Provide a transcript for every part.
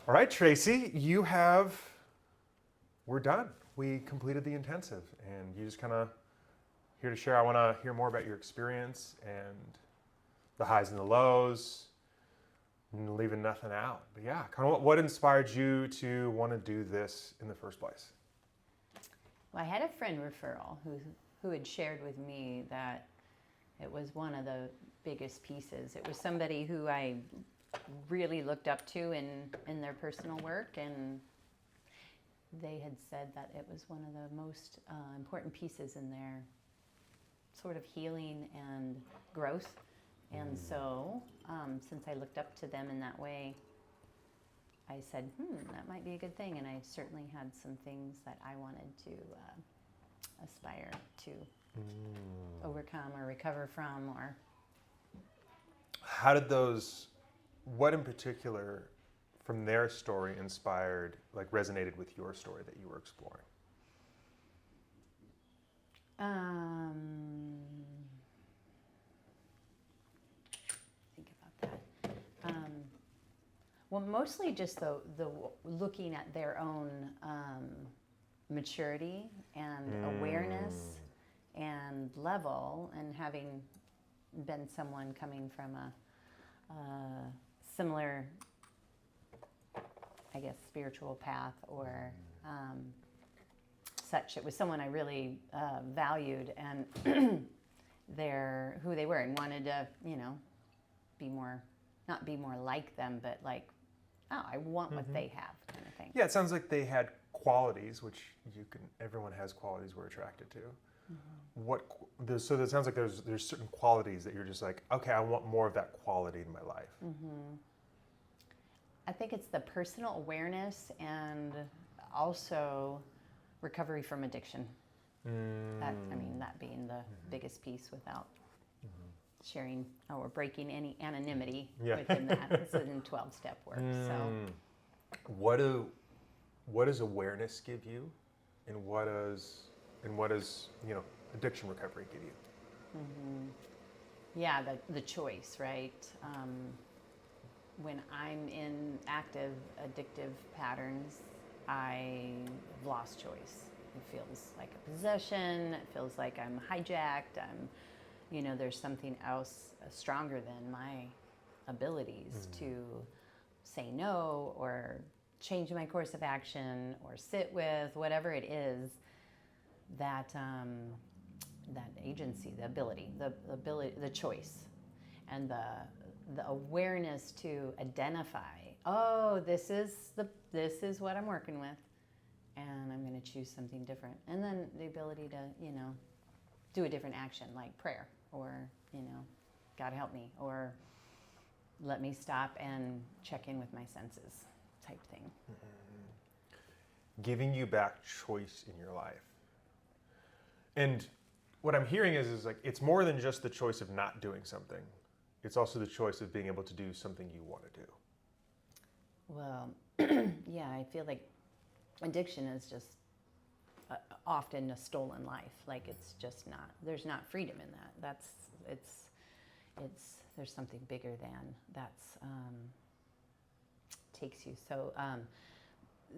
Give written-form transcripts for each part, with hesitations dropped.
All right, Tracy, we're done. We completed the intensive, and you just kind of here to share. I want to hear more about your experience and the highs and the lows, and leaving nothing out. But yeah, kind of what inspired you to want to do this in the first place? Well, I had a friend referral who had shared with me that it was one of the biggest pieces. It was somebody who I really looked up to in their personal work, and they had said that it was one of the most important pieces in their sort of healing and growth. And so, since I looked up to them in that way, I said, that might be a good thing. And I certainly had some things that I wanted to aspire to overcome or recover from. Or How did what in particular from their story inspired, like resonated with your story that you were exploring? Think about that. Well, mostly just the looking at their own maturity and awareness and level, and having been someone coming from a similar, I guess, spiritual path or such. It was someone I really valued, and who they were, and wanted to, be more, not be more like them, but like, oh, I want what they have, kind of thing. Yeah, it sounds like they had qualities, which everyone has qualities we're attracted to. So it sounds like there's certain qualities that you're just like, okay, I want more of that quality in my life. I think it's the personal awareness and also recovery from addiction. That being the biggest piece, without sharing or breaking any anonymity within that. It's in 12-step work. So, what does awareness give you, and what does addiction recovery give you? yeah, the choice, right? When I'm in active addictive patterns, I've lost choice. It feels like a possession. It feels like I'm hijacked. There's something else stronger than my abilities to say no or change my course of action or sit with whatever it is that that agency, the ability, the choice, and the awareness to identify. Oh, this is what I'm working with, and I'm going to choose something different. And then the ability to do a different action, like prayer, or God help me, or let me stop and check in with my senses, type thing. Giving you back choice in your life. And what I'm hearing is like it's more than just the choice of not doing something. It's also the choice of being able to do something you want to do. Well, yeah, I feel like addiction is just often a stolen life. Like it's just not. There's not freedom in that. There's something bigger than that's takes you.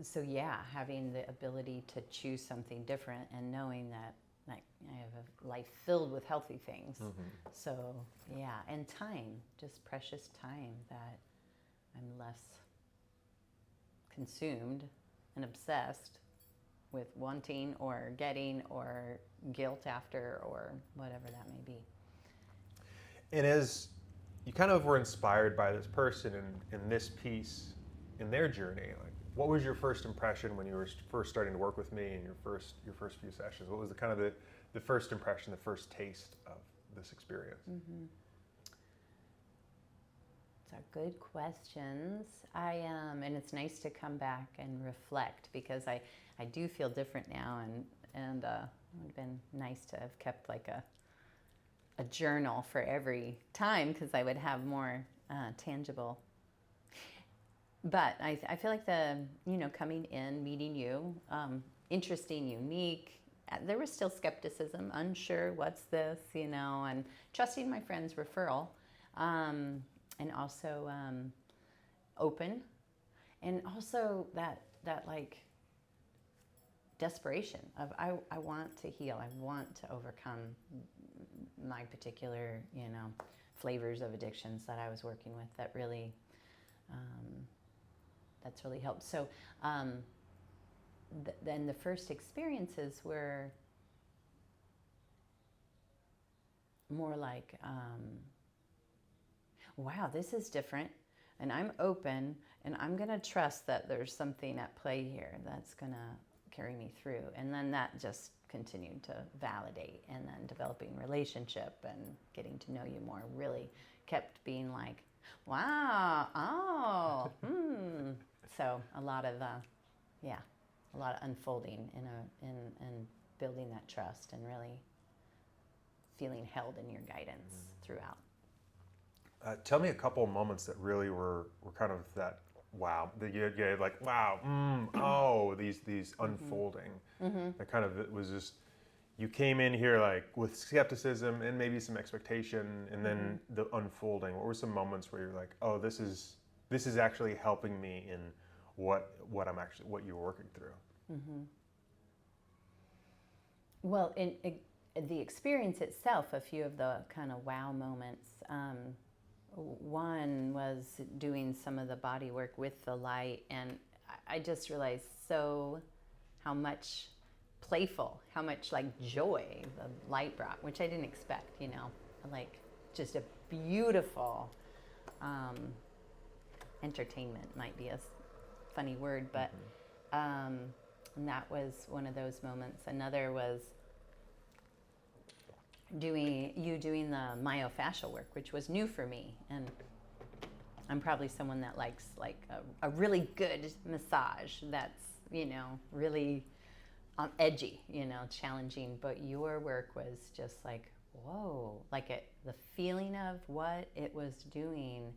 So yeah, having the ability to choose something different and knowing that, like, I have a life filled with healthy things. So yeah, and time, just precious time, that I'm less consumed and obsessed with wanting or getting or guilt after or whatever that may be. And as you kind of were inspired by this person in this piece in their journey, like what was your first impression when you were first starting to work with me in your first few sessions? What was the first impression, the first taste of this experience? Those are good questions. And it's nice to come back and reflect, because I do feel different now, and it would have been nice to have kept like a journal for every time, because I would have more tangible. But I feel like coming in, meeting you, interesting, unique. There was still skepticism, unsure, what's this, and trusting my friend's referral, and also open. And also that like desperation of I want to heal. I want to overcome my particular, flavors of addictions that I was working with that really, that's really helped. So then the first experiences were more like, wow, this is different. And I'm open and I'm going to trust that there's something at play here that's going to carry me through. And then that just continued to validate, and then developing relationship and getting to know you more really kept being like, wow, oh, So a lot of, a lot of unfolding in building that trust and really feeling held in your guidance throughout. Tell me a couple of moments that really were kind of that wow, that you had like wow, oh, these unfolding. That kind of, it was just, you came in here like with skepticism and maybe some expectation, and then the unfolding. What were some moments where you're like, oh, this is actually helping me in what you're working through? Well, in the experience itself, a few of the kind of wow moments. One was doing some of the body work with the light, and I just realized how much how much like joy the light brought, which I didn't expect, like just a beautiful entertainment might be a funny word, but and that was one of those moments. Another was doing the myofascial work, which was new for me, and I'm probably someone that likes like a really good massage that's really edgy, challenging, but your work was just like, whoa, like the feeling of what it was doing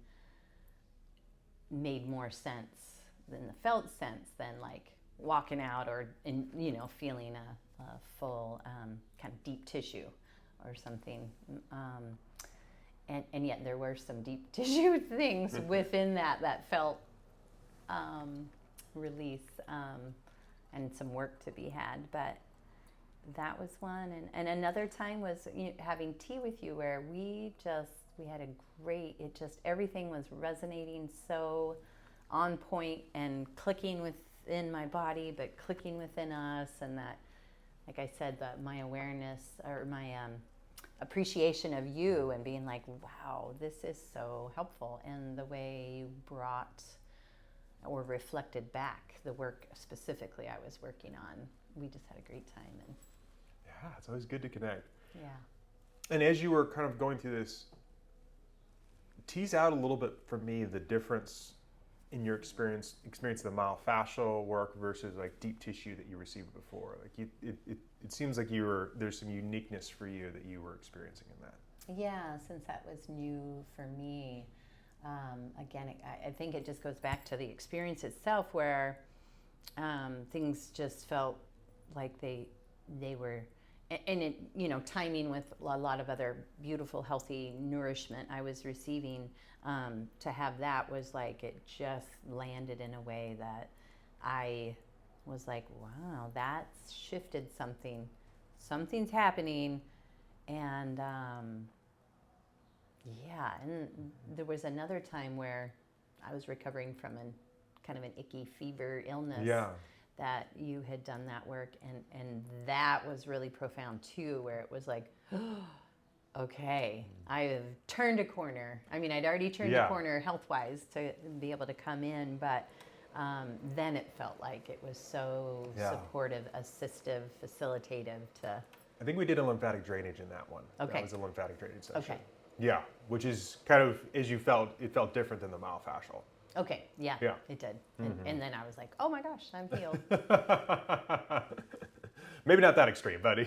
made more sense than the felt sense than like walking out or feeling a full kind of deep tissue or something, and yet there were some deep tissue things within that felt release, and some work to be had. But that was one, and another time was having tea with you, where we had a great, everything was resonating so on point and clicking within my body, but clicking within us, and that, like I said, my awareness or my appreciation of you, and being like, wow, this is so helpful, and the way you brought or reflected back the work specifically I was working on. We just had a great time. And yeah, it's always good to connect. Yeah. And as you were kind of going through this, tease out a little bit for me the difference in your experience of the myofascial work versus like deep tissue that you received before. Like it seems like there's some uniqueness for you that you were experiencing in that. Yeah, since that was new for me, again, I think it just goes back to the experience itself, where things just felt like they were, and it, timing with a lot of other beautiful, healthy nourishment I was receiving, to have that was like, it just landed in a way that I was like, wow, that's shifted something. Something's happening. And yeah, and there was another time where I was recovering from kind of an icky fever illness. Yeah. That you had done that work, and that was really profound too, where it was like, okay, I have turned a corner. I mean, I'd already turned a corner health-wise to be able to come in, but then it felt like it was so supportive, assistive, facilitative to... I think we did a lymphatic drainage in that one. Okay. That was a lymphatic drainage session. Okay. Yeah, which is kind of, as you felt, it felt different than the myofascial. Okay, yeah, it did. And then I was like, oh my gosh, I'm healed. Maybe not that extreme, but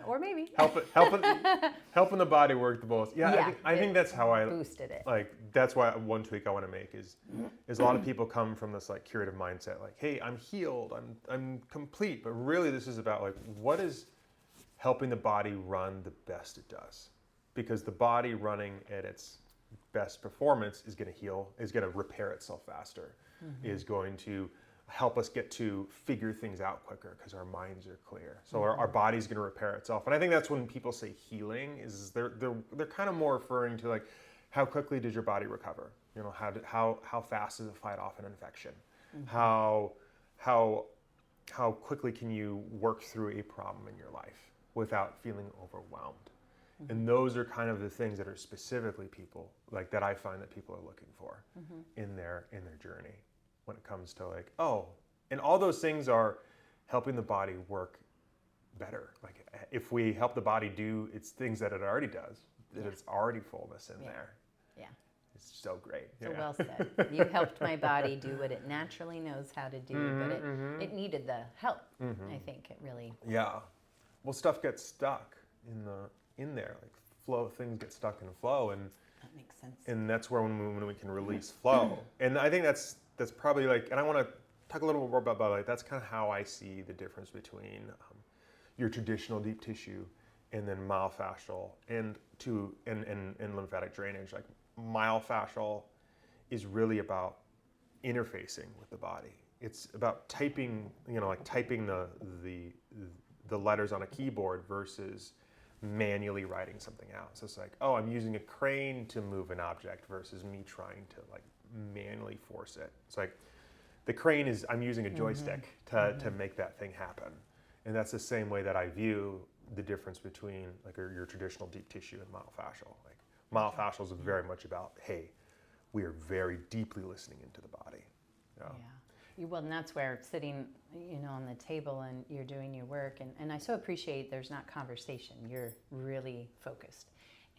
or maybe. helping the body work the most. Yeah, I think that's how I boosted it. Like, that's why one tweak I want to make is a lot of people come from this like curative mindset, like, hey, I'm healed, I'm complete, but really this is about like, what is helping the body run the best it does? Because the body running at its best performance is going to heal, is going to repair itself faster. is going to help us get to figure things out quicker because our minds are clear. So our body's going to repair itself. And I think that's when people say healing is they're kind of more referring to like how quickly does your body recover? You know, how fast does it fight off an infection? How quickly can you work through a problem in your life without feeling overwhelmed? And those are kind of the things that are specifically people like that I find that people are looking for in their journey when it comes to like, oh, and all those things are helping the body work better. Like if we help the body do its things that it already does, that it's already fullness in there. Yeah. It's so great. So well said. You helped my body do what it naturally knows how to do, but it needed the help. I think it really. Yeah. Well, stuff gets stuck in there. Like flow, things get stuck in flow, and That makes sense. and that's where when we can release flow. And I think that's probably like, and I want to talk a little bit more about like that's kind of how I see the difference between your traditional deep tissue and then myofascial and lymphatic drainage. Like myofascial is really about interfacing with the body. It's about typing, typing the letters on a keyboard versus manually writing something out. So it's like, oh, I'm using a crane to move an object versus me trying to like manually force it. It's like the crane is, I'm using a joystick to make that thing happen. And that's the same way that I view the difference between like your traditional deep tissue and myofascial. Like myofascial is very much about, hey, we are very deeply listening into the body. Yeah. Well, and that's where sitting, on the table and you're doing your work, and I so appreciate there's not conversation. You're really focused,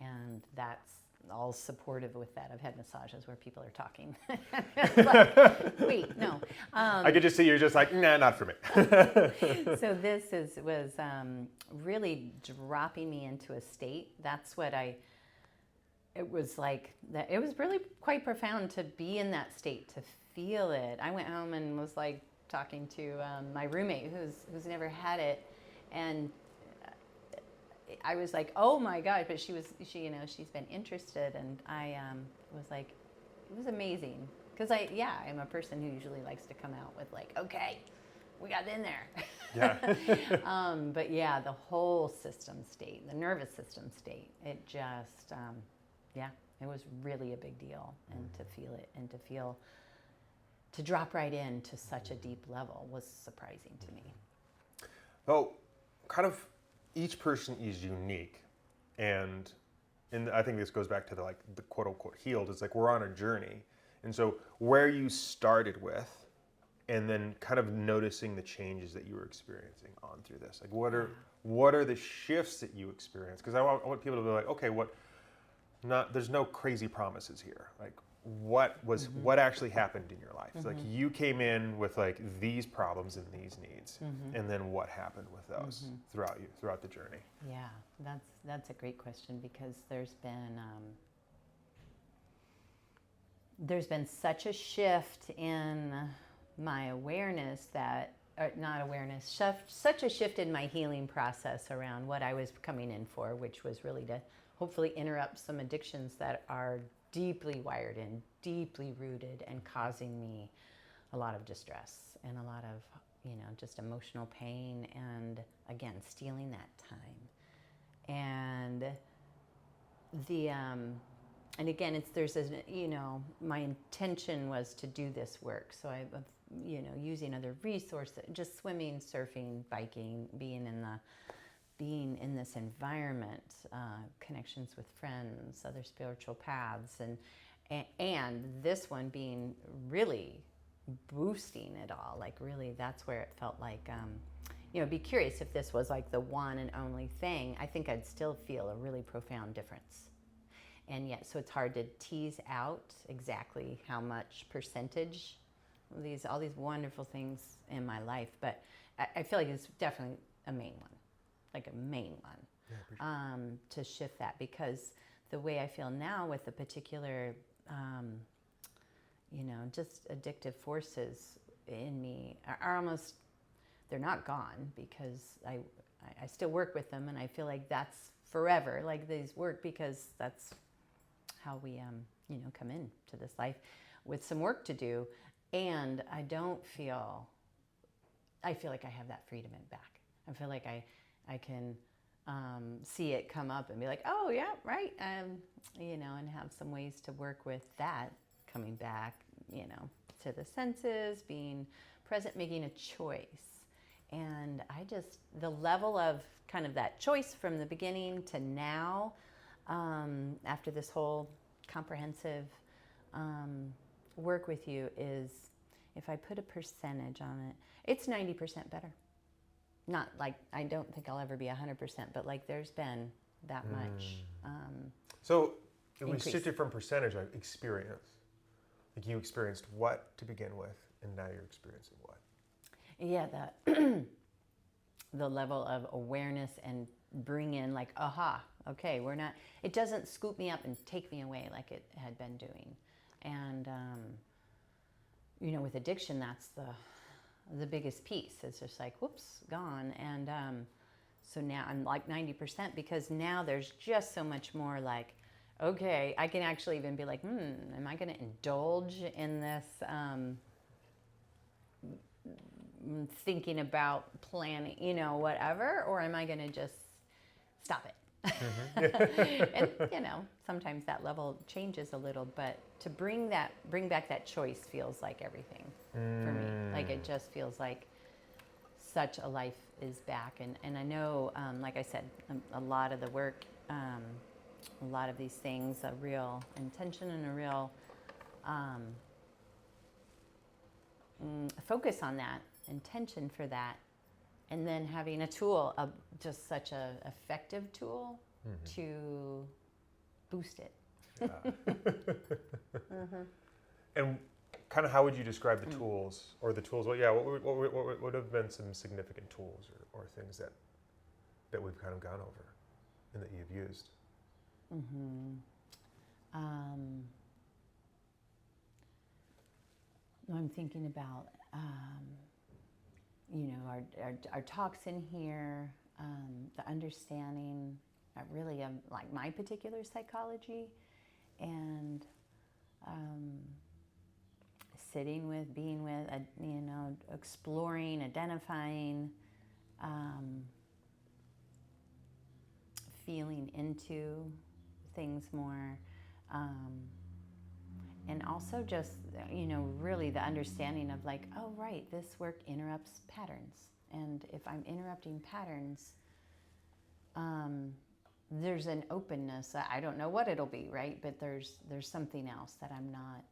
and that's all supportive with that. I've had massages where people are talking. It's like, wait, no. I could just see you're just like, nah, not for me. So this was really dropping me into a state. That's what it was like, that. It was really quite profound to be in that state, to feel it. I went home and was like talking to my roommate who's never had it, and I was like, oh my God, but she's been interested, and I was like, it was amazing, because I'm a person who usually likes to come out with like, okay, we got in there. Yeah. But yeah, the whole system state, the nervous system state, it just, it was really a big deal, and to feel it and to drop right into such a deep level was surprising to me. So, kind of each person is unique, and I think this goes back to the quote unquote healed. It's like we're on a journey, and so where you started with, and then kind of noticing the changes that you were experiencing on through this. Like what are the shifts that you experienced? Because I want people to be like, okay, there's no crazy promises here. Like what actually happened in your life? It's like you came in with like these problems and these needs, and then what happened with those throughout the journey? Yeah, that's a great question, because there's been such a shift in my awareness such a shift in my healing process around what I was coming in for, which was really to hopefully interrupt some addictions that are deeply wired in, deeply rooted, and causing me a lot of distress and a lot of, just emotional pain, and again, stealing that time. And and again, my intention was to do this work. So I, using other resources, just swimming, surfing, biking, being in this environment, connections with friends, other spiritual paths, and this one being really boosting it all. Like really, that's where it felt like, be curious if this was like the one and only thing. I think I'd still feel a really profound difference. And yet, so it's hard to tease out exactly how much percentage all these wonderful things in my life, but I feel like it's definitely a main one. Like a main one, to shift that, because the way I feel now with the particular, just addictive forces in me are almost, they're not gone, because I still work with them, and I feel like that's forever. Like these work because that's how we, come into this life with some work to do. And I feel like I have that freedom back. I feel like I can see it come up and be like, oh yeah, right, and have some ways to work with that coming back, to the senses, being present, making a choice. And the level of kind of that choice from the beginning to now, after this whole comprehensive work with you, is, if I put a percentage on it, it's 90% better. Not like, I don't think I'll ever be 100%, but like there's been that much. So if we increase. shifted from percentage, like experience, like you experienced what to begin with, and now you're experiencing what? Yeah, the level of awareness and bring in like, aha, okay, it doesn't scoop me up and take me away like it had been doing. And, with addiction, that's the biggest piece. It's just like, whoops, gone. And so now I'm like 90%, because now there's just so much more like, okay, I can actually even be like, am I going to indulge in this thinking about planning, whatever, or am I going to just stop it? And sometimes that level changes a little, but to bring back that choice feels like everything for me. Like it just feels like such a life is back. And I know, like I said, a lot of the work, a lot of these things, a real intention and a real focus on that, intention for that, and then having a tool, just such a effective tool to boost it. And kind of how would you describe the tools, or the tools? Well, yeah, what would have been some significant tools or things that we've kind of gone over and that you've used? I'm thinking about our talks in here, the understanding really of like my particular psychology, and sitting with, being with, exploring, identifying, feeling into things more, and also just, really the understanding of like, oh, right, this work interrupts patterns. And if I'm interrupting patterns, there's an openness. I don't know what it'll be, right? But there's something else that I'm not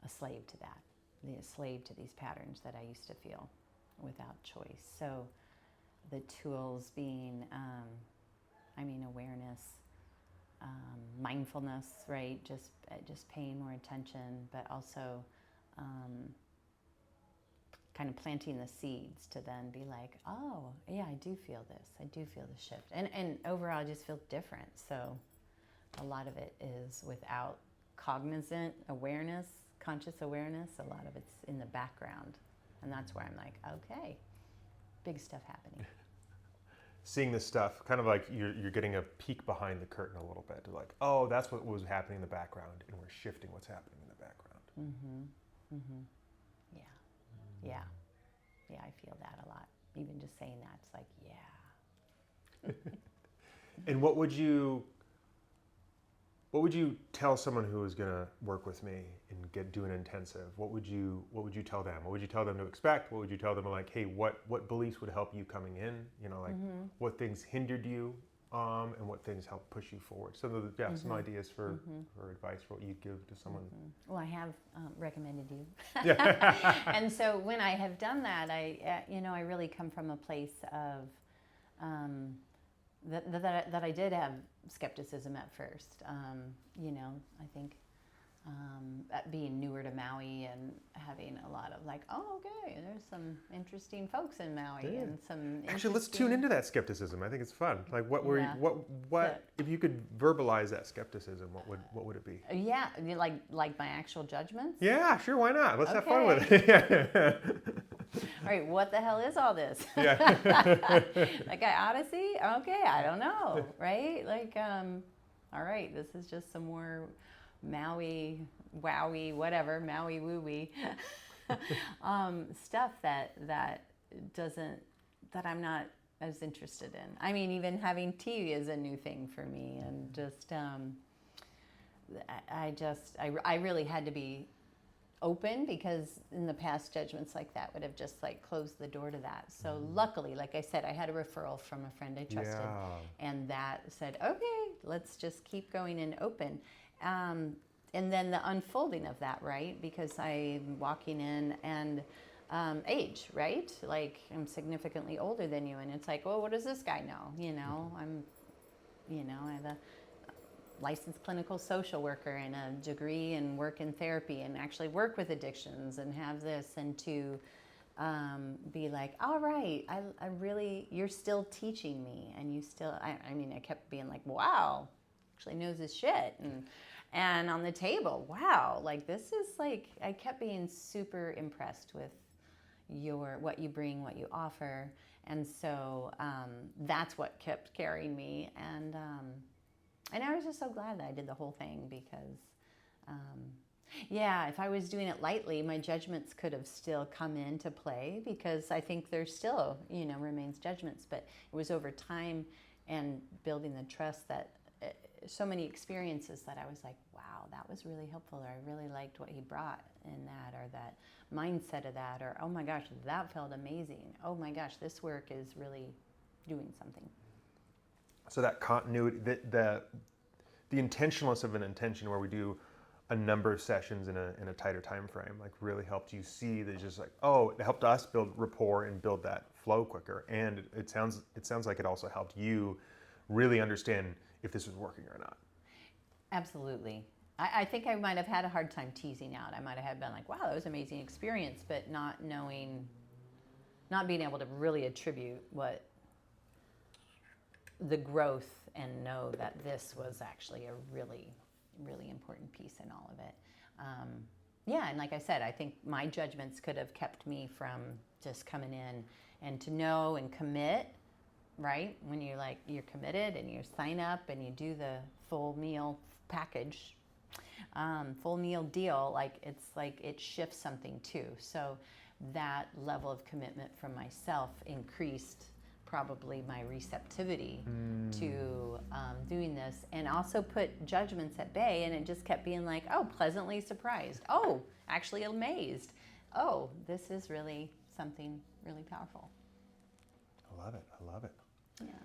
a slave to that, a slave to these patterns that I used to feel without choice. So the tools being, awareness, mindfulness, right? Just paying more attention, but also kind of planting the seeds to then be like, oh, yeah, I do feel this. I do feel the shift. And overall, I just feel different. So a lot of it is without cognizant awareness, conscious awareness. A lot of it's in the background. And that's where I'm like, okay, big stuff happening. Seeing this stuff, kind of like you're getting a peek behind the curtain a little bit. Like, oh, that's what was happening in the background, and we're shifting what's happening in the background. Yeah. Yeah, I feel that a lot. Even just saying that, it's like, yeah. And what would you tell someone who is going to work with me and do an intensive? What would you tell them? What would you tell them to expect? What would you tell them, like, hey, what beliefs would help you coming in? What things hindered you, and what things help push you forward? Some ideas for advice for what you'd give to someone. Well, I have recommended you. Yeah. And so when I have done that, I really come from a place of that I did have skepticism at first. I think being newer to Maui and having a lot of like, oh, okay, there's some interesting folks in Maui, and some actually, let's tune into that skepticism. I think it's fun. Like, if you could verbalize that skepticism, what would it be? Yeah, like my actual judgments. Yeah, sure, why not? Let's have fun with it. All right, what the hell is all this? Yeah. Like Odyssey? Okay, I don't know, right? Like, all right, this is just some more Maui wowie, whatever, Maui wooey stuff that doesn't, that I'm not as interested in. I mean, even having tea is a new thing for me, and just I really had to be open, because in the past judgments like that would have just like closed the door to that. So luckily, like I said, I had a referral from a friend I trusted, and that said, okay, let's just keep going and open. And then the unfolding of that, right? Because I'm walking in and age, right? Like, I'm significantly older than you, and it's like, well, what does this guy know? I have a licensed clinical social worker and a degree in work in therapy, and actually work with addictions and have this, and to be like, all right, I really, you're still teaching me, and you still, I mean, I kept being like, wow, actually knows his shit, and on the table, wow, like this is like, I kept being super impressed with what you bring, what you offer, and so that's what kept carrying me, and I was just so glad that I did the whole thing, because, if I was doing it lightly, my judgments could have still come into play, because I think there's still, remains judgments, but it was over time and building the trust that so many experiences that I was like, wow, that was really helpful, or I really liked what he brought in that, or that mindset of that, or oh my gosh, that felt amazing. Oh my gosh, this work is really doing something. So that continuity, the intentionalness of an intention, where we do a number of sessions in a tighter time frame, like really helped you see that, just like, oh, it helped us build rapport and build that flow quicker. And it sounds like it also helped you really understand if this was working or not. Absolutely. I think I might have had a hard time teasing out. I might have been like, wow, that was an amazing experience, but not being able to really attribute what the growth, and know that this was actually a really, really important piece in all of it. And like I said, I think my judgments could have kept me from just coming in, and to know and commit, right? When you're committed and you sign up and you do the full meal package, full meal deal, it's like it shifts something too. So that level of commitment from myself increased probably my receptivity to doing this, and also put judgments at bay, and it just kept being like, oh, pleasantly surprised, oh, actually amazed, oh, this is really something really powerful. I love it. Yeah.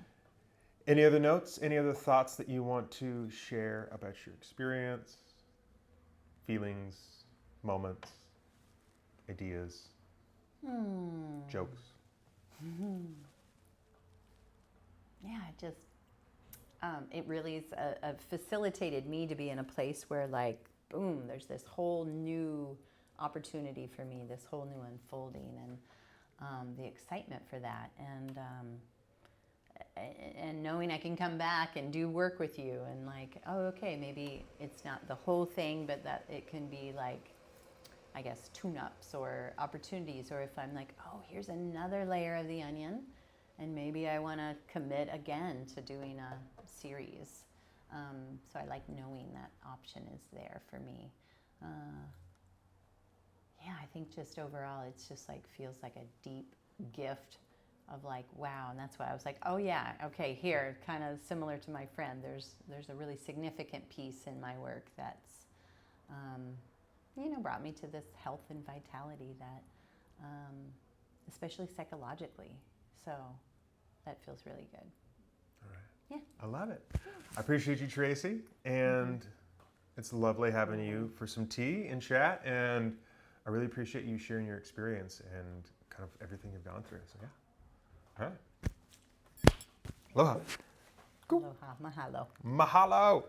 Any other notes, any other thoughts that you want to share about your experience, feelings, moments, ideas, jokes? Yeah, it really is facilitated me to be in a place where, like, boom, there's this whole new opportunity for me, this whole new unfolding, and the excitement for that, and knowing I can come back and do work with you, and like, oh, okay, maybe it's not the whole thing, but that it can be like, I guess, tune-ups or opportunities, or if I'm like, oh, here's another layer of the onion, and maybe I want to commit again to doing a series. So I like knowing that option is there for me. I think just overall, it's just like, feels like a deep gift of like, wow. And that's why I was like, oh yeah, okay, here, kind of similar to my friend, there's a really significant piece in my work that's, brought me to this health and vitality that, especially psychologically. So that feels really good. All right. Yeah. I love it. I appreciate you, Tracy. And it's lovely having you for some tea and chat. And I really appreciate you sharing your experience and kind of everything you've gone through. So, yeah. All right. Aloha. Aloha. Mahalo. Mahalo.